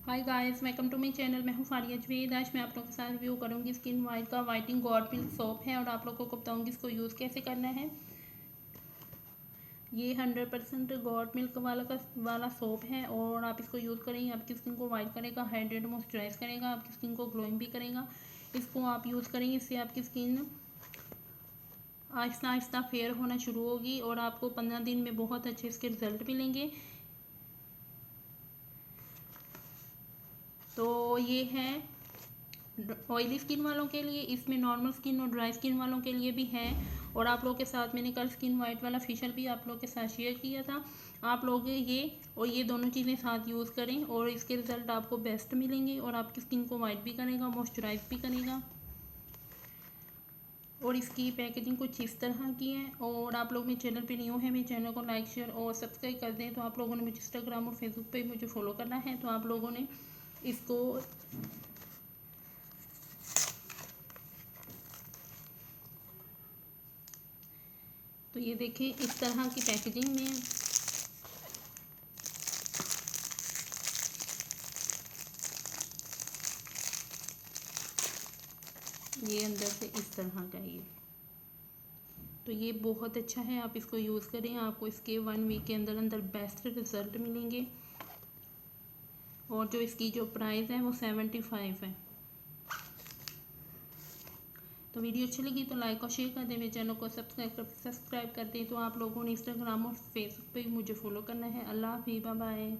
Hi guys, welcome to my channel. मैं हूँ फारिया जवेद। आज मैं आप लोगों के साथ रिव्यू करूँगी स्किन वाइट का वाइटिंग गॉड मिल्क सोप है और आप लोगों को बताऊँगी इसको यूज़ कैसे करना है। ये 100% गॉड मिल्क वाला सोप है और आप इसको यूज़ करेंगे आपकी स्किन को वाइट करेगा, हाइड्रेट मॉइस्चराइज करेगा, आपकी स्किन को ग्लोइंग भी करेगा। इसको आप यूज़ करेंगे, इससे आपकी स्किन आहिस्ता आहिस्ता फेयर होना शुरू होगी और आपको 15 दिन में बहुत अच्छे इसके रिजल्ट मिलेंगे। तो ये है ऑयली स्किन वालों के लिए, इसमें नॉर्मल स्किन और ड्राई स्किन वालों के लिए भी है। और आप लोगों के साथ मैंने कल स्किन वाइट वाला फेशियल भी आप लोगों के साथ शेयर किया था। आप लोग ये और ये दोनों चीज़ें साथ यूज़ करें और इसके रिज़ल्ट आपको बेस्ट मिलेंगे और आपकी स्किन को वाइट भी करेगा, मॉइस्चराइज भी करेगा। और इसकी पैकेजिंग कुछ इस तरह की है। और आप लोग मेरे चैनल पे न्यू है, मेरे चैनल को लाइक शेयर और सब्सक्राइब कर दें। तो आप लोगों ने मुझे इंस्टाग्राम और फेसबुक पे मुझे फॉलो करना है, तो आप लोगों ने इसको तो ये देखिए इस तरह की पैकेजिंग में ये अंदर से इस तरह का ये तो ये बहुत अच्छा है। आप इसको यूज़ करें, आपको इसके 1 वीक के अंदर अंदर बेस्ट रिजल्ट मिलेंगे। और जो इसकी जो प्राइस है वो 75 है। तो वीडियो अच्छी लगी तो लाइक और शेयर कर दें, मेरे चैनल को सब्सक्राइब कर दें। तो आप लोगों ने इंस्टाग्राम और फेसबुक पे मुझे फॉलो करना है। अल्लाह हाफिज़, बाय बाय।